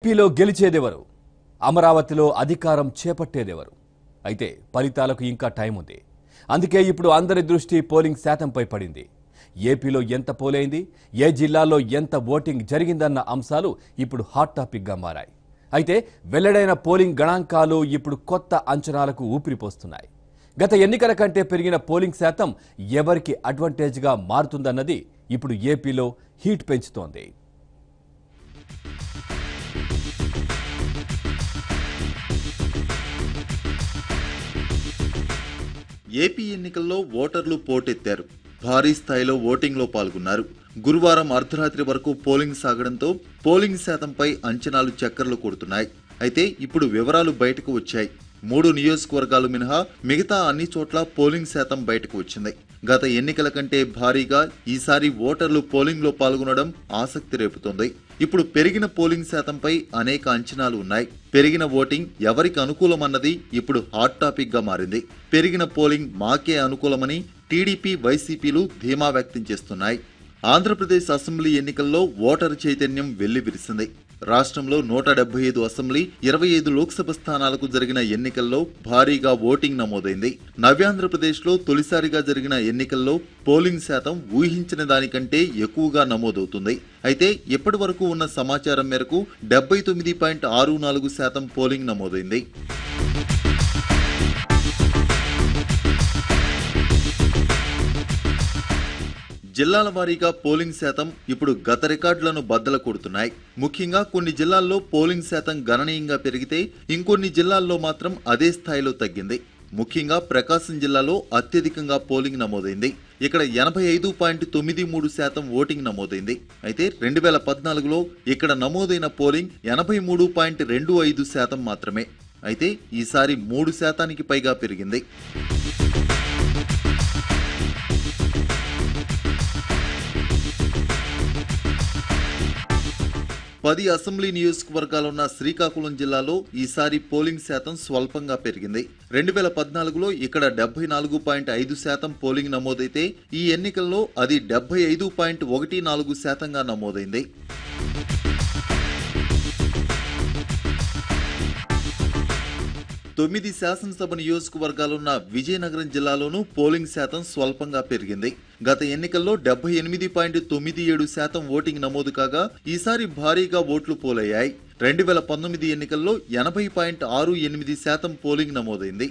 ఏపీలో గెలిచేదెవరు? అమరావతిలో అధికారం చేపట్టేదెవరు? అయితే ఫలితాలకు ఇంకా టైం ఉంది. అందుకే ఇప్పుడు అందరి దృష్టి పోలింగ్ శాతంపై పడింది. ఏపీలో ఎంత పోలైంది, ఏ జిల్లాలో ఎంత ఓటింగ్ జరిగిందన్న అంశాలు ఇప్పుడు హాట్ టాపిక్గా మారాయి. అయితే వెల్లడైన పోలింగ్ గణాంకాలు ఇప్పుడు కొత్త అంచనాలకు ఊపిరిపోస్తున్నాయి. గత ఎన్నికల కంటే పెరిగిన పోలింగ్ శాతం ఎవరికి అడ్వాంటేజ్గా మారుతుందన్నది ఇప్పుడు ఏపీలో హీట్ పెంచుతోంది. ఏపీ ఎన్నికల్లో ఓటర్లు పోటెత్తారు. భారీ స్థాయిలో ఓటింగ్లో పాల్గొన్నారు. గురువారం అర్ధరాత్రి వరకు పోలింగ్ సాగడంతో పోలింగ్ శాతంపై అంచనాలు చక్కర్లు కొడుతున్నాయి. అయితే ఇప్పుడు వివరాలు బయటకు వచ్చాయి. 3 నియోజకవర్గాలు మినహా మిగతా అన్ని చోట్ల పోలింగ్ శాతం బయటకు వచ్చింది. గత ఎన్నికల కంటే భారీగా ఈసారి ఓటర్లు పోలింగ్లో పాల్గొనడం ఆసక్తి రేపుతోంది. ఇప్పుడు పెరిగిన పోలింగ్ శాతంపై అనేక అంచనాలు ఉన్నాయి. పెరిగిన ఓటింగ్ ఎవరికి అనుకూలమన్నది ఇప్పుడు హాట్ టాపిక్ గా మారింది. పెరిగిన పోలింగ్ మాకే అనుకూలమని టీడీపీ, వైసీపీలు ధీమా వ్యక్తం చేస్తున్నాయి. ఆంధ్రప్రదేశ్ అసెంబ్లీ ఎన్నికల్లో ఓటరు చైతన్యం వెల్లివిరిసింది. రాష్ట్రంలో 175 అసెంబ్లీ, 25 లోక్సభ స్థానాలకు జరిగిన ఎన్నికల్లో భారీగా ఓటింగ్ నమోదైంది. నవ్యాంధ్రప్రదేశ్లో తొలిసారిగా జరిగిన ఎన్నికల్లో పోలింగ్ శాతం ఊహించిన దానికంటే ఎక్కువగా నమోదవుతుంది. అయితే ఇప్పటి వరకు ఉన్న సమాచారం మేరకు 79.64% పోలింగ్ నమోదైంది. జిల్లాల వారీగా పోలింగ్ శాతం ఇప్పుడు గత రికార్డులను బద్దలు కొడుతున్నాయి. ముఖ్యంగా కొన్ని జిల్లాల్లో పోలింగ్ శాతం గణనీయంగా పెరిగితే ఇంకొన్ని జిల్లాల్లో మాత్రం అదే స్థాయిలో తగ్గింది. ముఖ్యంగా ప్రకాశం జిల్లాలో అత్యధికంగా పోలింగ్ నమోదైంది. ఇక్కడ 85.93% ఓటింగ్ నమోదైంది. అయితే 2014లో ఇక్కడ నమోదైన పోలింగ్ 83.25% మాత్రమే. అయితే ఈసారి 3% పైగా పెరిగింది. 10 అసెంబ్లీ నియోజకవర్గాలున్న శ్రీకాకుళం జిల్లాలో ఈసారి పోలింగ్ శాతం స్వల్పంగా పెరిగింది. 2014లో ఇక్కడ 74.5% పోలింగ్ నమోదైతే ఈ ఎన్నికల్లో అది 75.14%గా నమోదైంది. తొమ్మిది శాసనసభ నియోజకవర్గాలున్న విజయనగరం జిల్లాలోనూ పోలింగ్ శాతం స్వల్పంగా పెరిగింది. గత ఎన్నికల్లో 78.97% ఓటింగ్ నమోదు కాగా ఈసారి భారీగా ఓట్లు పోలయ్యాయి. 2019 ఎన్నికల్లో 80.68% పోలింగ్ నమోదైంది.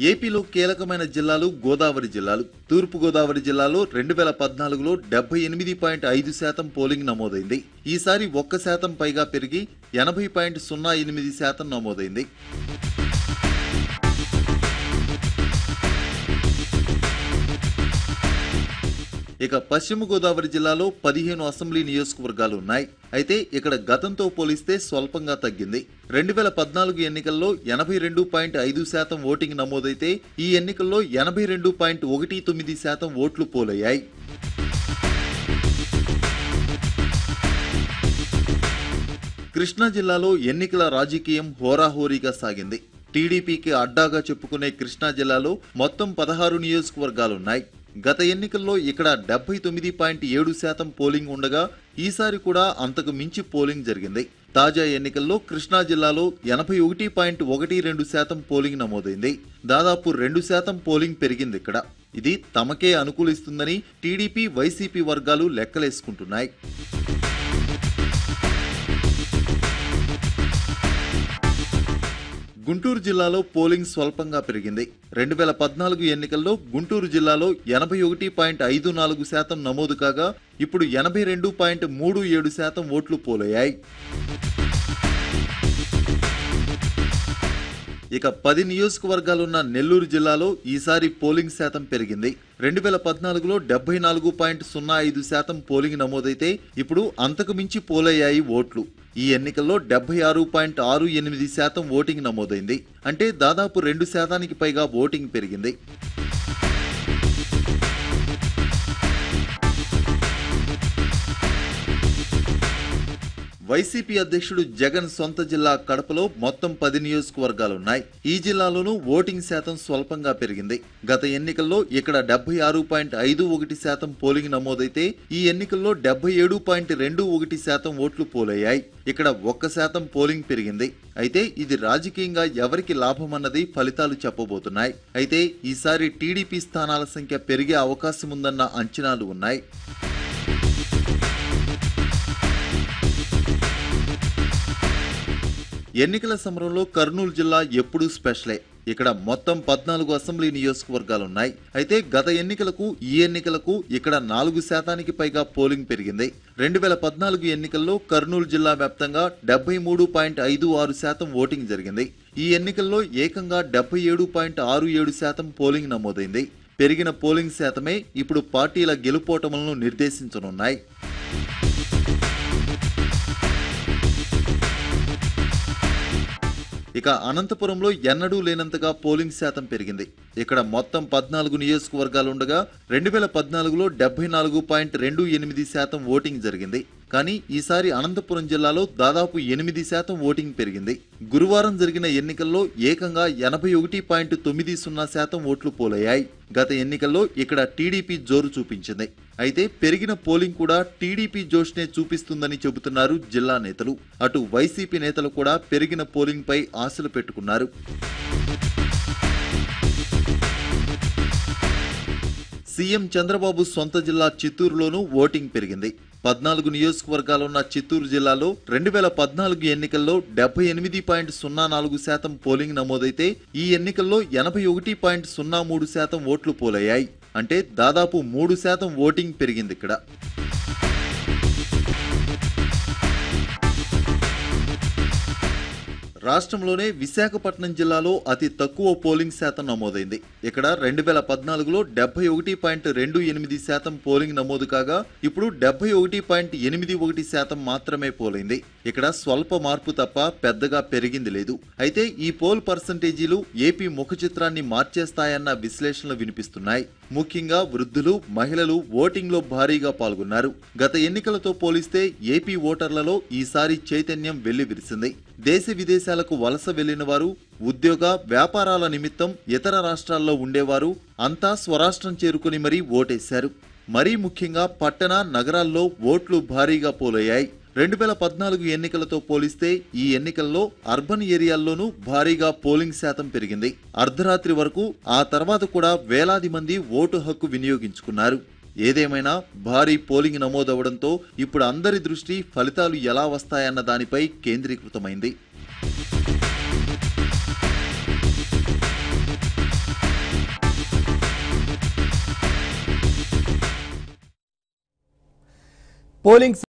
ఏపీలో కీలకమైన జిల్లాలు గోదావరి జిల్లాలు. తూర్పు గోదావరి జిల్లాలో 2014లో 78.5% పోలింగ్ నమోదైంది. ఈసారి 1% పైగా పెరిగి 80.08% నమోదైంది. ఇక పశ్చిమ గోదావరి జిల్లాలో 15 అసెంబ్లీ నియోజకవర్గాలు ఉన్నాయి. అయితే ఇక్కడ గతంతో పోలిస్తే స్వల్పంగా తగ్గింది. 2014 ఎన్నికల్లో 82.5% ఓటింగ్ నమోదైతే ఈ ఎన్నికల్లో 82.19% ఓట్లు పోలయ్యాయి. కృష్ణా జిల్లాలో ఎన్నికల రాజకీయం హోరాహోరీగా సాగింది. టీడీపీకి అడ్డాగా చెప్పుకునే కృష్ణా జిల్లాలో మొత్తం 16 నియోజకవర్గాలున్నాయి. గత ఎన్నికల్లో ఇక్కడ 79.7% పోలింగ్ ఉండగా ఈసారి కూడా అంతకు మించి పోలింగ్ జరిగింది. తాజా ఎన్నికల్లో కృష్ణా జిల్లాలో 81.12% పోలింగ్ నమోదైంది. దాదాపు 2% పోలింగ్ పెరిగింది ఇక్కడ. ఇది తమకే అనుకూలిస్తుందని టీడీపీ, వైసీపీ వర్గాలు లెక్కలేసుకుంటున్నాయి. గుంటూరు జిల్లాలో పోలింగ్ స్వల్పంగా పెరిగింది. 2014 ఎన్నికల్లో గుంటూరు జిల్లాలో 81.54% నమోదు కాగా ఇప్పుడు 82.37% ఓట్లు పోలయ్యాయి. ఇక 10 నియోజకవర్గాలున్న నెల్లూరు జిల్లాలో ఈసారి పోలింగ్ శాతం పెరిగింది. 2014లో 74.05% పోలింగ్ నమోదైతే ఇప్పుడు అంతకు మించి పోలయ్యాయి ఓట్లు. ఈ ఎన్నికల్లో 76.68% ఓటింగ్ నమోదైంది. అంటే దాదాపు 2% పైగా ఓటింగ్ పెరిగింది. వైసీపీ అధ్యక్షుడు జగన్ సొంత జిల్లా కడపలో మొత్తం 10 నియోజకవర్గాలున్నాయి. ఈ జిల్లాలోనూ ఓటింగ్ శాతం స్వల్పంగా పెరిగింది. గత ఎన్నికల్లో ఇక్కడ 76.51% పోలింగ్ నమోదైతే ఈ ఎన్నికల్లో 77.21% ఓట్లు పోలయ్యాయి. ఇక్కడ 1% పోలింగ్ పెరిగింది. అయితే ఇది రాజకీయంగా ఎవరికి లాభమన్నది ఫలితాలు చెప్పబోతున్నాయి. అయితే ఈసారి టీడీపీ స్థానాల సంఖ్య పెరిగే అవకాశముందన్న అంచనాలు ఉన్నాయి. ఎన్నికల సమరంలో కర్నూలు జిల్లా ఎప్పుడూ స్పెషలే. ఇక్కడ మొత్తం 14 అసెంబ్లీ నియోజకవర్గాలున్నాయి. అయితే గత ఎన్నికలకు ఈ ఎన్నికలకు ఇక్కడ 4% పైగా పోలింగ్ పెరిగింది. 2014 ఎన్నికల్లో కర్నూలు జిల్లా వ్యాప్తంగా 73.56% ఓటింగ్ జరిగింది. ఈ ఎన్నికల్లో ఏకంగా 77.67% పోలింగ్ నమోదైంది. పెరిగిన పోలింగ్ శాతమే ఇప్పుడు పార్టీల గెలుపోటములను నిర్దేశించనున్నాయి. ఇక అనంతపురంలో ఎన్నడూ లేనంతగా పోలింగ్ శాతం పెరిగింది. ఇక్కడ మొత్తం 14 నియోజకవర్గాలుండగా 2014లో 74.28% ఓటింగ్ జరిగింది. కానీ ఈసారి అనంతపురం జిల్లాలో దాదాపు 8% ఓటింగ్ పెరిగింది. గురువారం జరిగిన ఎన్నికల్లో ఏకంగా 81.90% ఓట్లు పోలయ్యాయి. గత ఎన్నికల్లో ఇక్కడ టీడీపీ జోరు చూపించింది. అయితే పెరిగిన పోలింగ్ కూడా టీడీపీ జోష్నే చూపిస్తుందని చెబుతున్నారు జిల్లా నేతలు. అటు వైసీపీ నేతలు కూడా పెరిగిన పోలింగ్ పై ఆశలు పెట్టుకున్నారు. సీఎం చంద్రబాబు సొంత జిల్లా చిత్తూరులోనూ ఓటింగ్ పెరిగింది. 14 నియోజకవర్గాలున్న చిత్తూరు జిల్లాలో 2014 ఎన్నికల్లో 78.04% పోలింగ్ నమోదైతే ఈ ఎన్నికల్లో 81.03% ఓట్లు పోలయ్యాయి. అంటే దాదాపు 3% ఓటింగ్ పెరిగింది ఇక్కడ. రాష్ట్రంలోనే విశాఖపట్నం జిల్లాలో అతి తక్కువ పోలింగ్ శాతం నమోదైంది. ఇక్కడ 2014లో 71.28% పోలింగ్ నమోదు కాగా ఇప్పుడు 71.81% మాత్రమే పోలైంది. ఇక్కడ స్వల్ప మార్పు తప్ప పెద్దగా పెరిగింది లేదు. అయితే ఈ పోల్ పర్సంటేజీలు ఏపీ ముఖ చిత్రాన్ని మార్చేస్తాయన్న విశ్లేషణలు వినిపిస్తున్నాయి. ముఖ్యంగా వృద్ధులు, మహిళలు ఓటింగ్ లో భారీగా పాల్గొన్నారు. గత ఎన్నికలతో పోలిస్తే ఏపీ ఓటర్లలో ఈసారి చైతన్యం వెల్లివిరిసింది. దేశ విదేశాలకు వలస వెళ్లిన వారు, ఉద్యోగ వ్యాపారాల నిమిత్తం ఇతర రాష్ట్రాల్లో ఉండేవారు అంతా స్వరాష్ట్రం చేరుకుని మరీ ఓటేశారు. మరీ ముఖ్యంగా పట్టణ, నగరాల్లో ఓట్లు భారీగా పోలయ్యాయి. 2014 ఎన్నికలతో పోలిస్తే ఈ ఎన్నికల్లో అర్బన్ ఏరియాల్లోనూ భారీగా పోలింగ్ శాతం పెరిగింది. అర్ధరాత్రి వరకు, ఆ తర్వాత కూడా వేలాది మంది ఓటు హక్కు వినియోగించుకున్నారు. ఏదేమైనా భారీ పోలింగ్ నమోదవడంతో ఇప్పుడు అందరి దృష్టి ఫలితాలు ఎలా వస్తాయన్న దానిపై కేంద్రీకృతమైంది. పోలింగ్